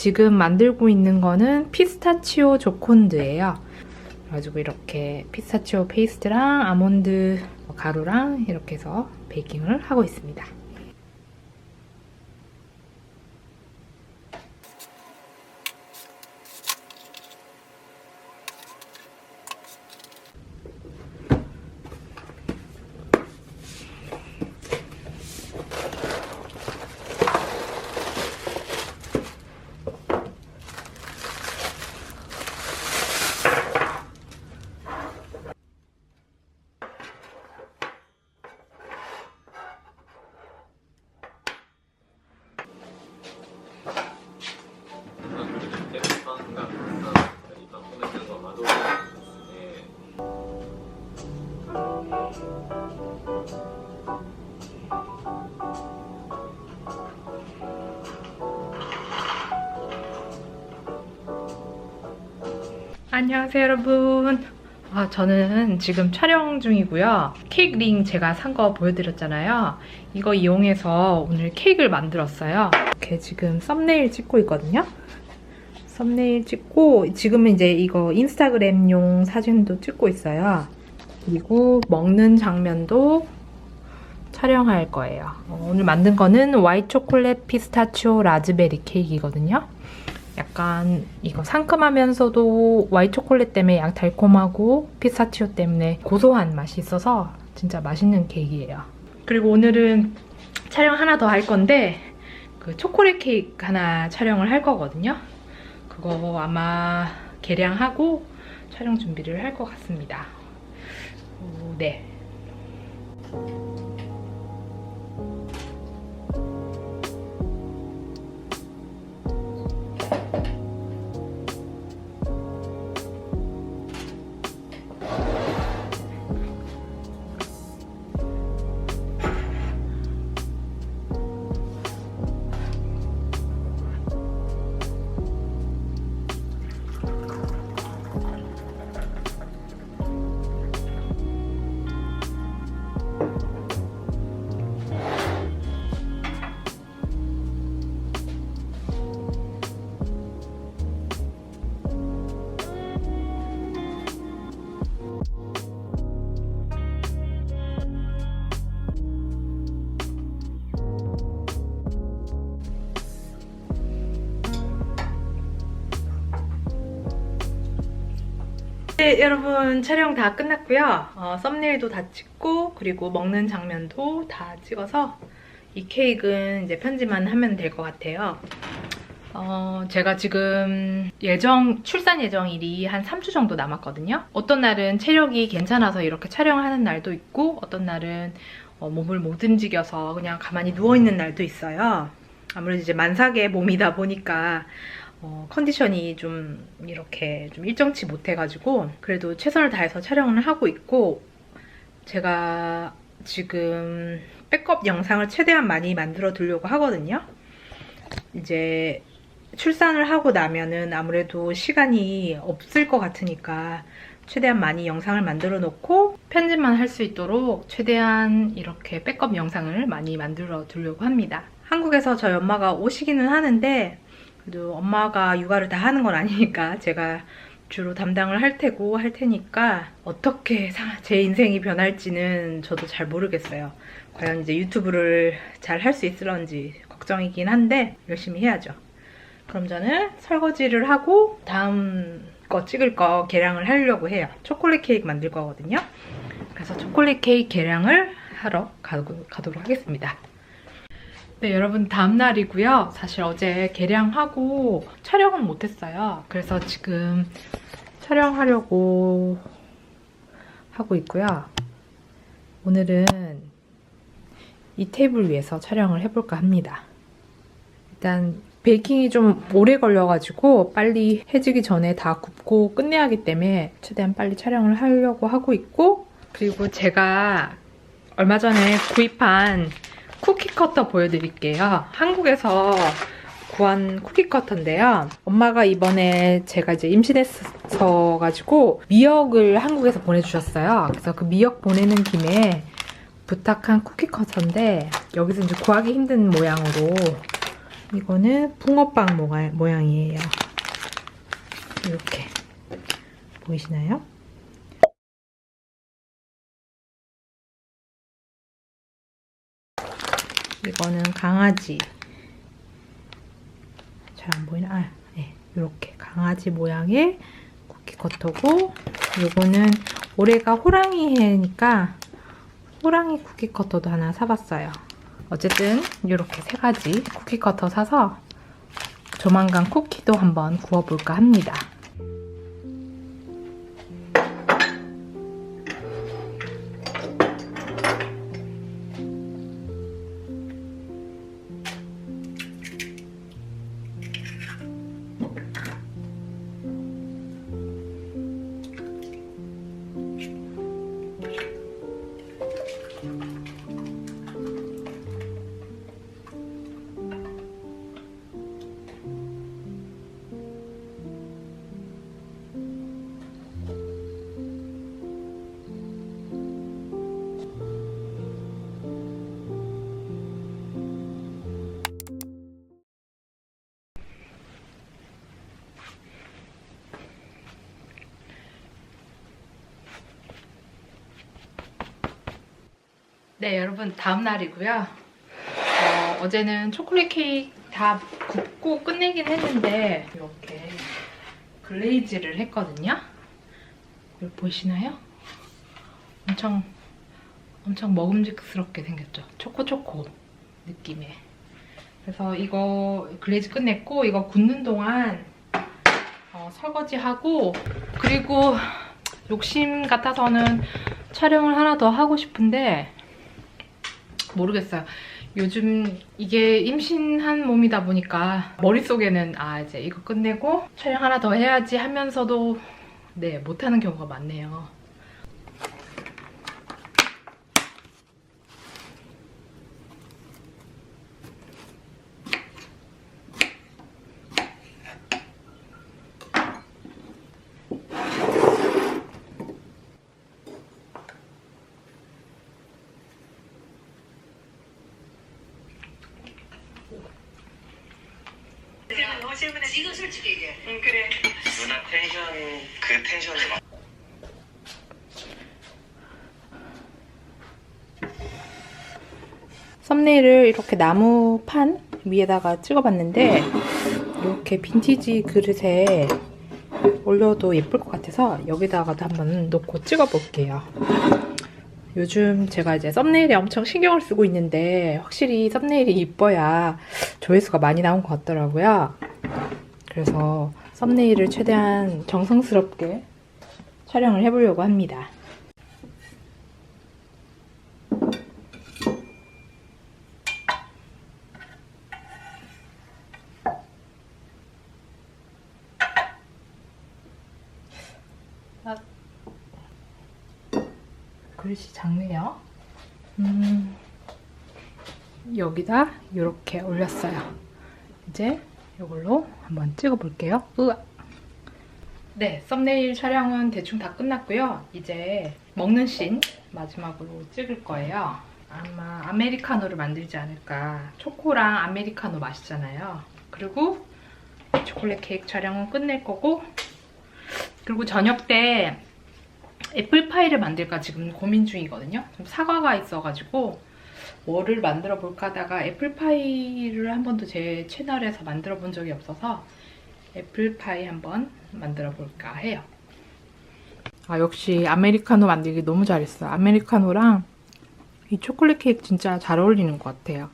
지금 만들고 있는 거는 피스타치오 조콘드예요. 그래가지고 이렇게 피스타치오 페이스트랑 아몬드 가루랑 이렇게 해서 베이킹을 하고 있습니다. 안녕하세요 여러분. 저는 지금 촬영 중이고요. 케이크 링 제가 산 거 보여드렸잖아요. 이거 이용해서 오늘 케이크를 만들었어요. 이렇게 지금 썸네일 찍고 있거든요. 썸네일 찍고 지금은 이제 이거 인스타그램용 사진도 찍고 있어요. 그리고 먹는 장면도 촬영할 거예요. 오늘 만든 거는 화이트 초콜릿 피스타치오 라즈베리 케이크이거든요. 약간 이거 상큼하면서도 화이트 초콜릿 때문에 양 달콤하고 피스타치오 때문에 고소한 맛이 있어서 진짜 맛있는 케이크예요. 그리고 오늘은 촬영 하나 더 할 건데 그 초콜릿 케이크 하나 촬영을 할 거거든요. 그거 아마 계량하고 촬영 준비를 할 것 같습니다. 네. 네, 여러분 촬영 다 끝났고요. 썸네일도 다 찍고 그리고 먹는 장면도 다 찍어서 이 케이크는 이제 편집만 하면 될 것 같아요. 제가 지금 출산 예정일이 한 3주 정도 남았거든요. 어떤 날은 체력이 괜찮아서 이렇게 촬영하는 날도 있고 어떤 날은 몸을 못 움직여서 그냥 가만히 누워있는 날도 있어요. 아무래도 이제 만삭의 몸이다 보니까 컨디션이 좀 이렇게 좀 일정치 못해가지고 그래도 최선을 다해서 촬영을 하고 있고 제가 지금 백업 영상을 최대한 많이 만들어 두려고 하거든요. 이제 출산을 하고 나면은 아무래도 시간이 없을 것 같으니까 최대한 많이 영상을 만들어 놓고 편집만 할 수 있도록 최대한 이렇게 백업 영상을 많이 만들어 두려고 합니다. 한국에서 저희 엄마가 오시기는 하는데 그래도 엄마가 육아를 다 하는 건 아니니까 제가 주로 담당을 할 테니까 어떻게 제 인생이 변할지는 저도 잘 모르겠어요. 과연 이제 유튜브를 잘 할 수 있을런지 걱정이긴 한데 열심히 해야죠. 그럼 저는 설거지를 하고 다음 거 찍을 거 계량을 하려고 해요. 초콜릿 케이크 만들 거거든요. 그래서 초콜릿 케이크 계량을 하러 가도록 하겠습니다. 네, 여러분 다음날이고요. 사실 어제 계량하고 촬영은 못했어요. 그래서 지금 촬영하려고 하고 있고요. 오늘은 이 테이블 위에서 촬영을 해볼까 합니다. 일단 베이킹이 좀 오래 걸려가지고 빨리 해지기 전에 다 굽고 끝내야 하기 때문에 최대한 빨리 촬영을 하려고 하고 있고 그리고 제가 얼마 전에 구입한 쿠키 커터 보여드릴게요. 한국에서 구한 쿠키 커터인데요. 엄마가 이번에 제가 이제 임신했어 가지고 미역을 한국에서 보내주셨어요. 그래서 그 미역 보내는 김에 부탁한 쿠키 커터인데 여기서 이제 구하기 힘든 모양으로 이거는 붕어빵 모양이에요. 이렇게 보이시나요? 이거는 강아지. 잘 안 보이나? 아, 네. 이렇게 강아지 모양의 쿠키 커터고, 요거는 올해가 호랑이 해니까 호랑이 쿠키 커터도 하나 사봤어요. 어쨌든 이렇게 3가지 쿠키 커터 사서 조만간 쿠키도 한번 구워볼까 합니다. 네, 여러분 다음 날이고요. 어제는 초콜릿 케이크 다 굽고 끝내긴 했는데 이렇게 글레이즈를 했거든요. 이거 보이시나요? 엄청 먹음직스럽게 생겼죠. 초코초코 느낌의. 그래서 이거 글레이즈 끝냈고 이거 굽는 동안 설거지하고, 그리고 욕심 같아서는 촬영을 하나 더 하고 싶은데 모르겠어요. 요즘 이게 임신한 몸이다 보니까 머릿속에는 이제 이거 끝내고 촬영 하나 더 해야지 하면서도 네, 못하는 경우가 많네요. 지금 솔직히 얘기해. 응, 그래. 누나 텐션, 그 텐션을 막. 썸네일을 이렇게 나무판 위에다가 찍어봤는데 이렇게 빈티지 그릇에 올려도 예쁠 것 같아서 여기다가도 한번 놓고 찍어볼게요. 요즘 제가 이제 썸네일에 엄청 신경을 쓰고 있는데 확실히 썸네일이 이뻐야 조회수가 많이 나온 것 같더라고요. 그래서 썸네일을 최대한 정성스럽게 촬영을 해보려고 합니다. 그릇이 작네요. 여기다 이렇게 올렸어요. 이제 이걸로 한번 찍어볼게요. 우와. 네, 썸네일 촬영은 대충 다 끝났고요. 이제 먹는 씬 마지막으로 찍을 거예요. 아마 아메리카노를 만들지 않을까. 초코랑 아메리카노 맛있잖아요. 그리고 초콜릿 케이크 촬영은 끝낼 거고, 그리고 저녁 때 애플파이를 만들까 지금 고민 중이거든요. 좀 사과가 있어가지고 뭐를 만들어 볼까 하다가 애플파이를 한 번도 제 채널에서 만들어 본 적이 없어서 애플파이 한번 만들어 볼까 해요. 역시 아메리카노 만들기 너무 잘했어요. 아메리카노랑 이 초콜릿 케이크 진짜 잘 어울리는 것 같아요.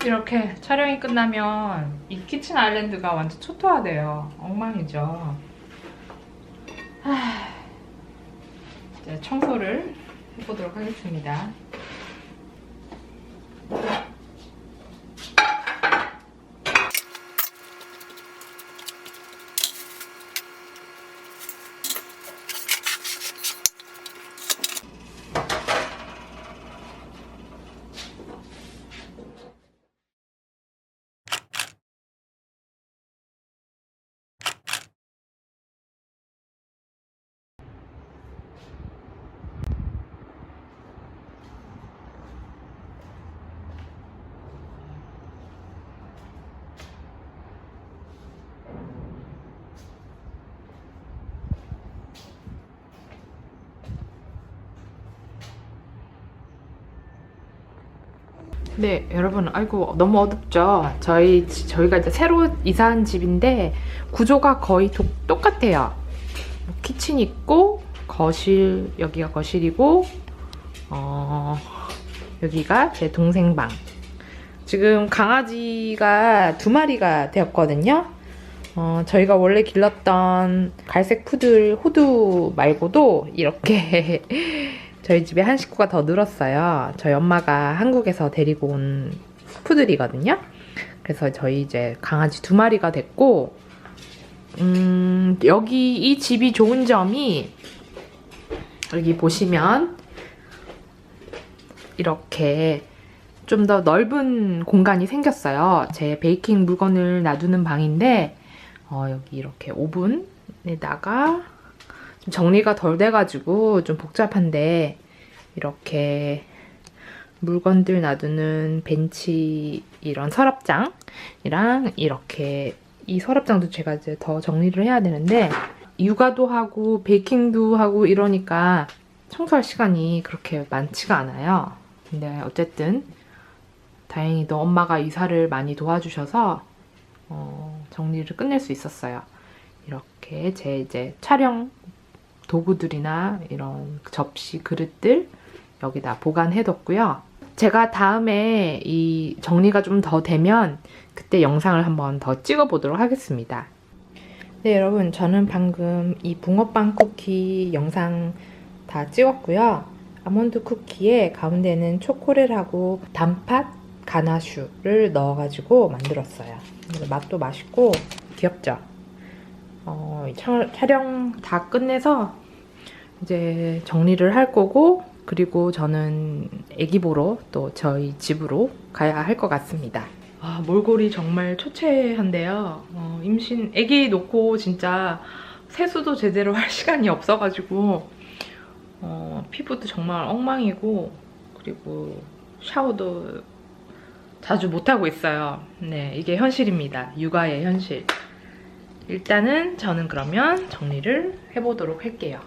이렇게 촬영이 끝나면 이 키친 아일랜드가 완전 초토화돼요. 엉망이죠. 이제 청소를 해보도록 하겠습니다. 네, 여러분, 아이고 너무 어둡죠? 저희가 이제 새로 이사한 집인데 구조가 거의 똑같아요. 키친 있고 거실, 여기가 거실이고 여기가 제 동생 방. 지금 강아지가 2마리가 되었거든요. 저희가 원래 길렀던 갈색 푸들 호두 말고도 이렇게 저희 집에 한 식구가 더 늘었어요. 저희 엄마가 한국에서 데리고 온 푸들이거든요. 그래서 저희 이제 강아지 2마리가 됐고, 여기 이 집이 좋은 점이, 여기 보시면 이렇게 좀 더 넓은 공간이 생겼어요. 제 베이킹 물건을 놔두는 방인데, 여기 이렇게 오븐에다가 좀 정리가 덜 돼가지고 좀 복잡한데, 이렇게 물건들 놔두는 벤치, 이런 서랍장이랑 이렇게 이 서랍장도 제가 이제 더 정리를 해야 되는데, 육아도 하고 베이킹도 하고 이러니까 청소할 시간이 그렇게 많지가 않아요. 근데 어쨌든 다행히도 엄마가 이사를 많이 도와주셔서 정리를 끝낼 수 있었어요. 이렇게 제 이제 촬영 도구들이나 이런 접시, 그릇들 여기다 보관해뒀고요. 제가 다음에 이 정리가 좀 더 되면 그때 영상을 한번 더 찍어보도록 하겠습니다. 네, 여러분, 저는 방금 이 붕어빵 쿠키 영상 다 찍었고요. 아몬드 쿠키에 가운데는 초콜릿하고 단팥, 가나슈를 넣어가지고 만들었어요. 맛도 맛있고 귀엽죠? 촬영 다 끝내서 이제 정리를 할 거고, 그리고 저는 애기 보러 또 저희 집으로 가야 할 것 같습니다. 몰골이 정말 초췌한데요. 애기 놓고 진짜 세수도 제대로 할 시간이 없어가지고 피부도 정말 엉망이고, 그리고 샤워도 자주 못하고 있어요. 네, 이게 현실입니다. 육아의 현실. 일단은 저는 그러면 정리를 해보도록 할게요.